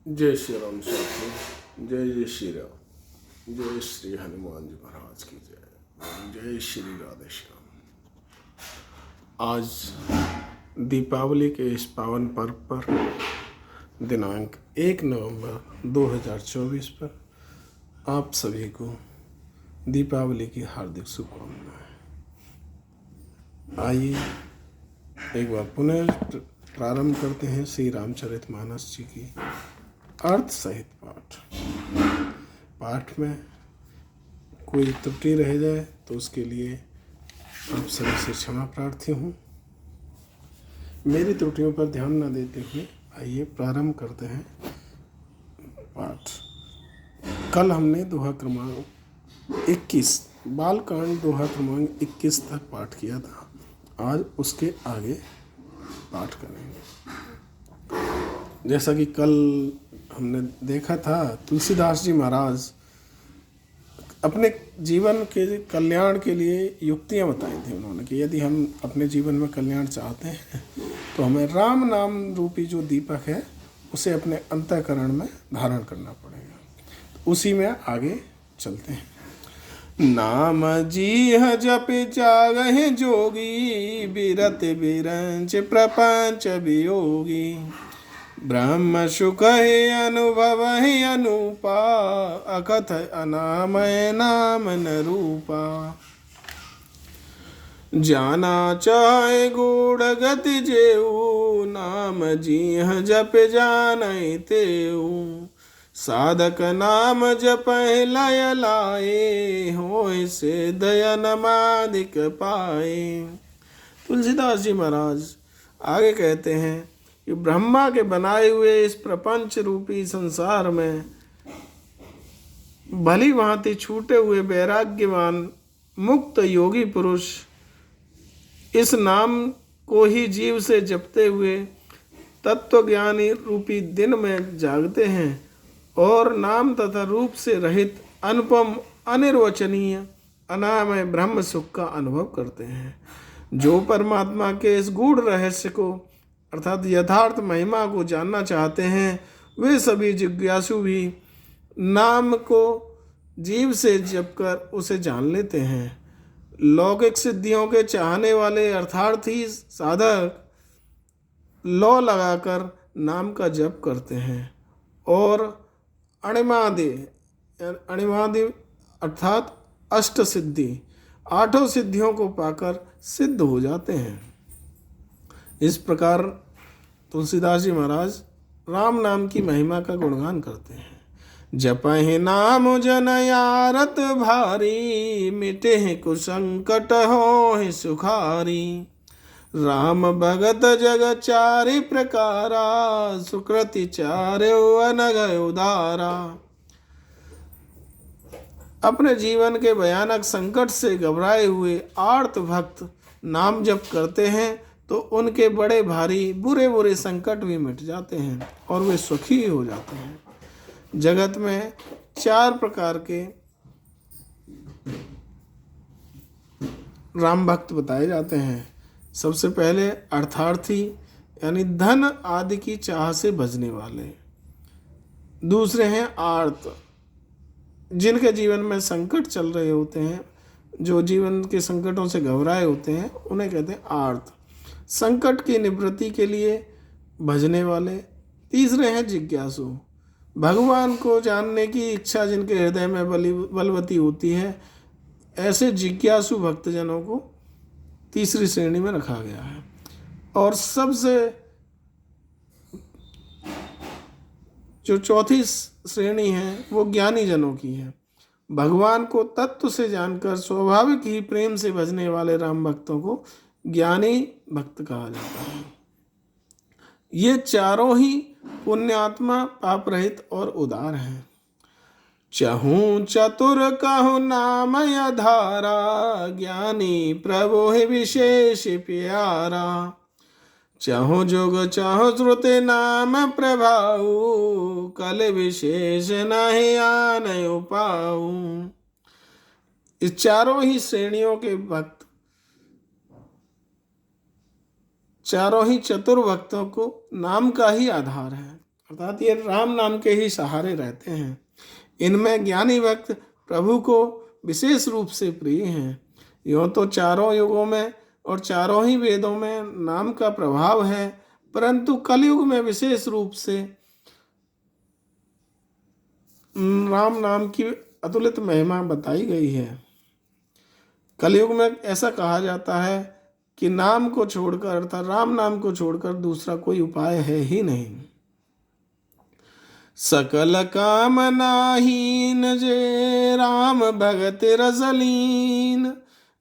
जय श्री राम साथी, जय जय श्री राम, जय श्री हनुमान जी महाराज की जय, जय श्री राधे श्याम। आज दीपावली के इस पावन पर्व पर दिनांक 1 नवंबर 2024 पर आप सभी को दीपावली की हार्दिक शुभकामनाएं। आइए एक बार पुनः प्रारंभ करते हैं श्री रामचरितमानस जी की अर्थ सहित पाठ में कोई त्रुटि रह जाए तो उसके लिए आप सभी से क्षमा प्रार्थी हूँ। मेरी त्रुटियों पर ध्यान न देते हुए आइए प्रारंभ करते हैं पाठ। कल हमने दोहा क्रमांक 21 बालकांड दोहा क्रमांक 21 तक पाठ किया था। आज उसके आगे पाठ करेंगे। जैसा कि कल हमने देखा था, तुलसीदास जी महाराज अपने जीवन के कल्याण के लिए युक्तियाँ बताई थी उन्होंने कि यदि हम अपने जीवन में कल्याण चाहते हैं तो हमें राम नाम रूपी जो दीपक है उसे अपने अंतःकरण में धारण करना पड़ेगा। तो उसी में आगे चलते हैं। नाम जीह जप जागहि जोगी, बिरत बिरंच प्रपंच वियोगी। ब्रह्म सुख ही अनुभव ही अनुपा, अकथ अनामय नाम न रूपा। जाना चाहे गूढ़ गति जेऊ, नाम जीह जप जानहि तेऊ। साधक नाम जप लय लाए, होय से दयनमादिक पाए। तुलसीदास जी महाराज आगे कहते हैं कि ब्रह्मा के बनाए हुए इस प्रपंच रूपी संसार में भली भांति छूटे हुए वैराग्यवान मुक्त योगी पुरुष इस नाम को ही जीव से जपते हुए तत्वज्ञानी रूपी दिन में जागते हैं और नाम तथा रूप से रहित अनुपम अनिर्वचनीय अनामय ब्रह्म सुख का अनुभव करते हैं। जो परमात्मा के इस गूढ़ रहस्य को अर्थात यथार्थ महिमा को जानना चाहते हैं, वे सभी जिज्ञासु भी नाम को जीव से जप कर उसे जान लेते हैं। लौकिक सिद्धियों के चाहने वाले अर्थार्थी साधक लौ लगाकर नाम का जप करते हैं और अणिमादि अर्थात अष्ट सिद्धि आठों सिद्धियों को पाकर सिद्ध हो जाते हैं। इस प्रकार तुलसीदास जी महाराज राम नाम की महिमा का गुणगान करते हैं। जपहि नाम जन यारत भारी, मिटे कुसंकट होहि सुखारी। राम भगत जग चारि प्रकारा, सुकृति चार्यो अनग उदारा। अपने जीवन के भयानक संकट से घबराए हुए आर्त भक्त नाम जप करते हैं तो उनके बड़े भारी बुरे बुरे संकट भी मिट जाते हैं और वे सुखी हो जाते हैं। जगत में 4 प्रकार के राम भक्त बताए जाते हैं। सबसे पहले अर्थार्थी यानी धन आदि की चाह से भजने वाले। दूसरे हैं आर्त, जिनके जीवन में संकट चल रहे होते हैं, जो जीवन के संकटों से घबराए होते हैं, उन्हें कहते हैं आर्त, संकट की निवृत्ति के लिए भजने वाले। तीसरे हैं जिज्ञासु, भगवान को जानने की इच्छा जिनके हृदय में बलवती होती है, ऐसे जिज्ञासु भक्तजनों को तीसरी श्रेणी में रखा गया है। और सबसे जो चौथी श्रेणी है वो ज्ञानी जनों की है। भगवान को तत्व से जानकर स्वाभाविक ही प्रेम से भजने वाले राम भक्तों को ज्ञानी भक्त कहा जाता है। ये चारों ही पुण्यात्मा, पाप रहित और उदार हैं। चहूँ चतुर कहु नाम आधारा, ज्ञानी प्रभु है विशेष प्यारा। चाहो जोग चाहो श्रुति नाम प्रभाऊ, कल विशेष नहीं आन पाऊ। इस चारों ही श्रेणियों के भक्त, चारों ही चतुर भक्तों को नाम का ही आधार है अर्थात ये राम नाम के ही सहारे रहते हैं। इनमें ज्ञानी भक्त प्रभु को विशेष रूप से प्रिय हैं। यूँ तो चारों युगों में और चारों ही वेदों में नाम का प्रभाव है, परंतु कलयुग में विशेष रूप से राम नाम की अतुलित महिमा बताई गई है। कलयुग में ऐसा कहा जाता है कि नाम को छोड़कर अर्थात राम नाम को छोड़कर दूसरा कोई उपाय है ही नहीं। सकल कामनाहीन जे राम भगत रसलीन,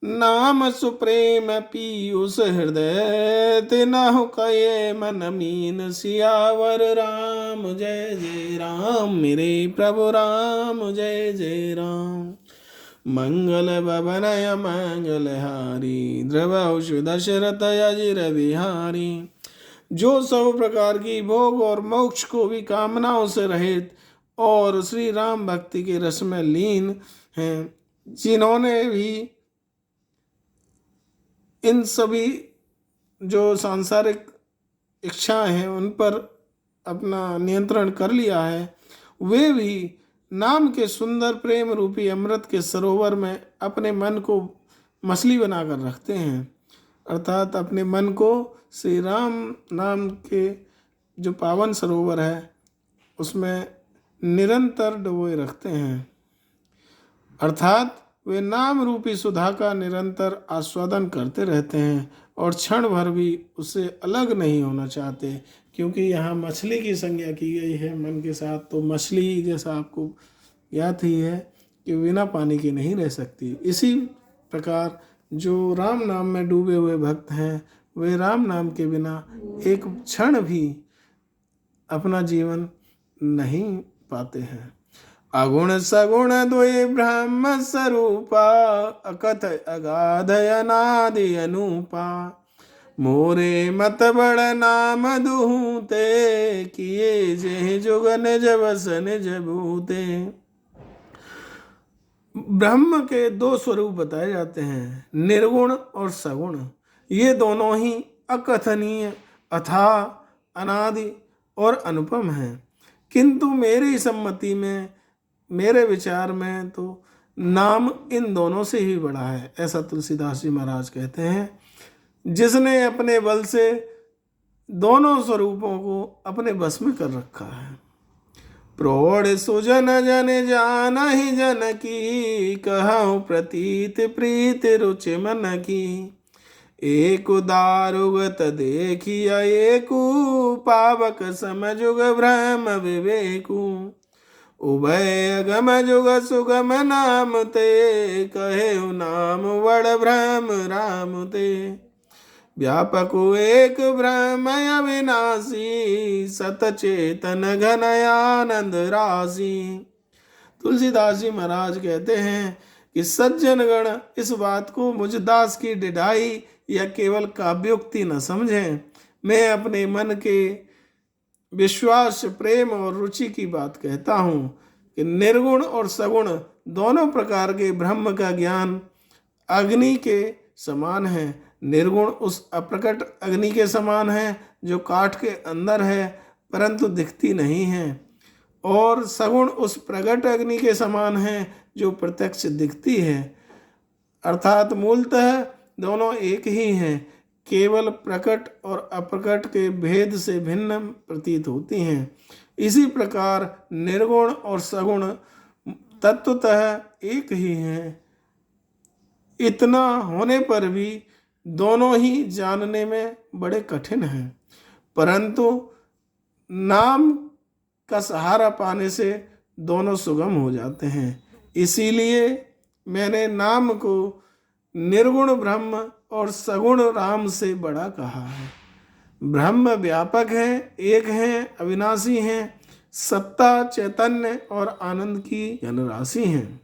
नाम सुप्रेम पीयूष हृदय तिनहु कये मन मीन, सियावर राम जय जय राम, मेरे प्रभु राम जय जय राम। मंगल भवनय मंगलहारी, द्रवहुष दशरथ अजिर बिहारी। जो सब प्रकार की भोग और मोक्ष को भी कामनाओं से रहित और श्री राम भक्ति के रस में लीन हैं, जिन्होंने भी इन सभी जो सांसारिक इच्छाएं हैं उन पर अपना नियंत्रण कर लिया है, वे भी नाम के सुंदर प्रेम रूपी अमृत के सरोवर में अपने मन को मछली बनाकर रखते हैं। अर्थात अपने मन को श्री राम नाम के जो पावन सरोवर है उसमें निरंतर डुबोए रखते हैं। अर्थात वे नाम रूपी सुधा का निरंतर आस्वादन करते रहते हैं और क्षण भर भी उससे अलग नहीं होना चाहते, क्योंकि यहाँ मछली की संज्ञा की गई है मन के साथ। तो मछली जैसा आपको याद ही है कि बिना पानी के नहीं रह सकती। इसी प्रकार जो राम नाम में डूबे हुए भक्त हैं वे राम नाम के बिना एक क्षण भी अपना जीवन नहीं पाते हैं। अगुण सगुण द्वय ब्रह्म स्वरूपा, अकथ अगाध अनादि अनूपा, मोरे मत बड़ नाम दुहूते, किए जे जुगन जबसन जबूते। ब्रह्म के दो स्वरूप बताए जाते हैं, निर्गुण और सगुण। ये दोनों ही अकथनीय, अथाह, अनादि और अनुपम हैं, किंतु मेरी सम्मति में, मेरे विचार में तो नाम इन दोनों से ही बड़ा है, ऐसा तुलसीदास जी महाराज कहते हैं। जिसने अपने बल से दोनों स्वरूपों को अपने बस में कर रखा है। प्रौढ़ सुजन जन जान ही जन की, कहूँ प्रतीत प्रीत रुचि मन की, एक दारुगत देखिया एकू, पावक समझुग भ्रम विवेकू, उभय अगम जुग सुगम नाम ते, कहे नाम वड़ भ्रम राम ते, व्यापक एक ब्रह्म अविनाशी, सतचेतन घन आनंद राशि। तुलसीदास जी महाराज कहते हैं कि सज्जन गण इस बात को मुझ दास की डिढ़ाई या केवल काव्योक्ति न समझें। मैं अपने मन के विश्वास, प्रेम और रुचि की बात कहता हूँ कि निर्गुण और सगुण दोनों प्रकार के ब्रह्म का ज्ञान अग्नि के समान है। निर्गुण उस अप्रकट अग्नि के समान है जो काठ के अंदर है परंतु दिखती नहीं है, और सगुण उस प्रकट अग्नि के समान है जो प्रत्यक्ष दिखती है। अर्थात मूलतः दोनों एक ही हैं, केवल प्रकट और अप्रकट के भेद से भिन्न प्रतीत होती हैं। इसी प्रकार निर्गुण और सगुण तत्वतः एक ही हैं। इतना होने पर भी दोनों ही जानने में बड़े कठिन हैं, परंतु नाम का सहारा पाने से दोनों सुगम हो जाते हैं। इसीलिए मैंने नाम को निर्गुण ब्रह्म और सगुण राम से बड़ा कहा है। ब्रह्म व्यापक है, एक है, अविनाशी हैं, सत्ता, चैतन्य और आनंद की धनराशि हैं।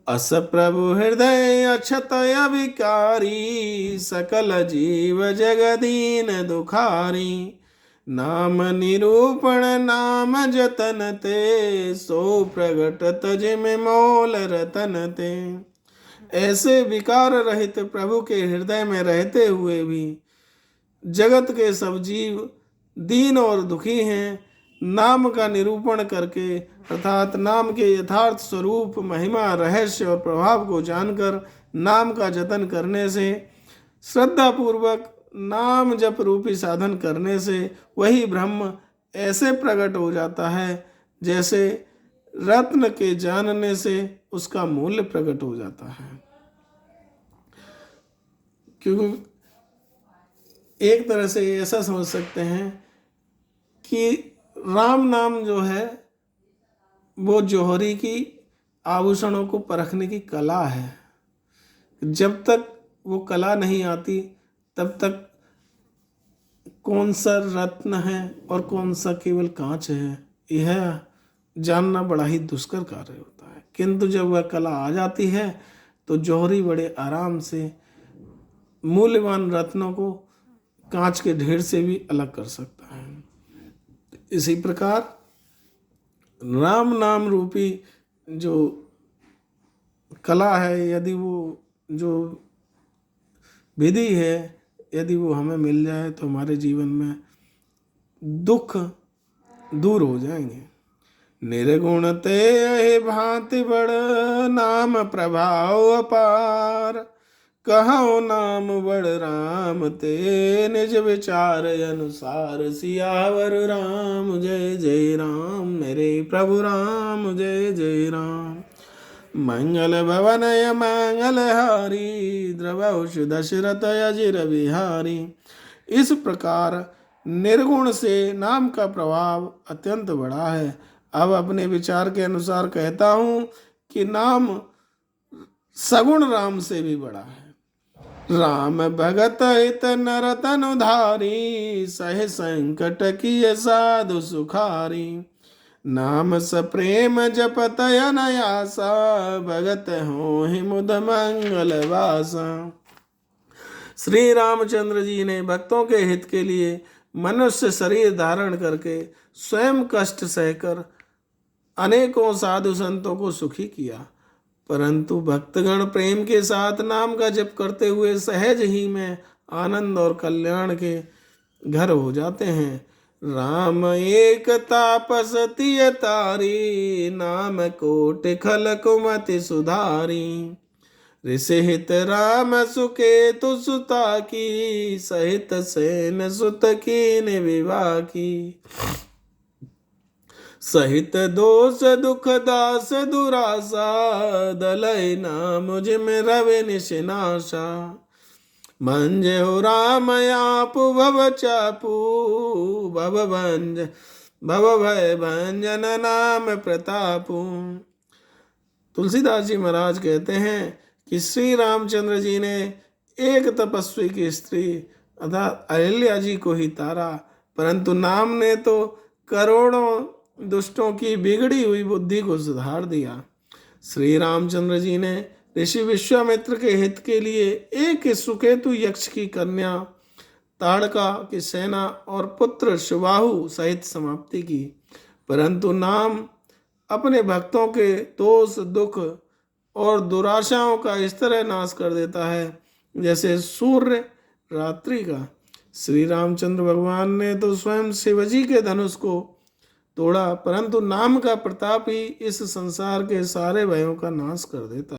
अस प्रभु हृदय अक्षत अविकारी, सकल जीव जगदीन दुखारी, नाम निरूपण नाम जतन ते, सो प्रगट तज में मोल रतन ते। ऐसे विकार रहित प्रभु के हृदय में रहते हुए भी जगत के सब जीव दीन और दुखी हैं। नाम का निरूपण करके अर्थात नाम के यथार्थ स्वरूप, महिमा, रहस्य और प्रभाव को जानकर नाम का जतन करने से, श्रद्धा पूर्वक नाम जप रूपी साधन करने से वही ब्रह्म ऐसे प्रकट हो जाता है जैसे रत्न के जानने से उसका मूल्य प्रकट हो जाता है। क्योंकि एक तरह से ऐसा समझ सकते हैं कि राम नाम जो है वो जौहरी की आभूषणों को परखने की कला है। जब तक वो कला नहीं आती तब तक कौन सा रत्न है और कौन सा केवल कांच है, यह जानना बड़ा ही दुष्कर कार्य होता है। किंतु जब वह कला आ जाती है तो जौहरी बड़े आराम से मूल्यवान रत्नों को कांच के ढेर से भी अलग कर सकता है। इसी प्रकार राम नाम रूपी जो कला है, यदि वो जो विधि है, यदि वो हमें मिल जाए तो हमारे जीवन में दुख दूर हो जाएंगे। निर्गुण ते यही भांति बड़, नाम प्रभाव अपार, कहो नाम बड़ राम ते, निज विचार अनुसार, सियावर राम जय जय राम, मेरे प्रभु राम जय जय राम। मंगल भवनय मंगलहारी, द्रवहुष दशरथ अजिर बिहारी। इस प्रकार निर्गुण से नाम का प्रभाव अत्यंत बड़ा है। अब अपने विचार के अनुसार कहता हूँ कि नाम सगुण राम से भी बड़ा है। राम भगत हित नर तनु धारी, सहे संकट किए साधु सुखारी, नाम सप्रेम जपत अनायासा, भगत हो ही मुद मंगल वासा। श्री रामचंद्र जी ने भक्तों के हित के लिए मनुष्य शरीर धारण करके स्वयं कष्ट सहकर अनेकों साधु संतों को सुखी किया, परंतु भक्तगण प्रेम के साथ नाम का जप करते हुए सहज ही में आनंद और कल्याण के घर हो जाते हैं। राम एक तापस तिय तारी, नाम कोट खल कुमति सुधारी, ऋषि हित राम सुकेतु सुता की, सहित सेन सुत कीन विवाह की, सहित दोष दुख दास दुरासा, दलई ना मुझ में रवि निशिनाशा, मंजे हो राम आप भव चापू, भव भय भंजन नाम प्रतापू। तुलसीदास जी महाराज कहते हैं कि श्री रामचंद्र जी ने एक तपस्वी की स्त्री अर्थात अहिल्या जी को ही तारा, परंतु नाम ने तो करोड़ों दुष्टों की बिगड़ी हुई बुद्धि को सुधार दिया। श्री रामचंद्र जी ने ऋषि विश्वामित्र के हित के लिए एक सुकेतु यक्ष की कन्या ताड़का की सेना और पुत्र सुबाहु सहित समाप्ति की, परंतु नाम अपने भक्तों के दोष दुख और दुराशाओं का इस तरह नाश कर देता है जैसे सूर्य रात्रि का। श्री रामचंद्र भगवान ने तो स्वयं शिवजी के धनुष को तोड़ा, परंतु नाम का प्रताप ही इस संसार के सारे भयों का नाश कर देता है।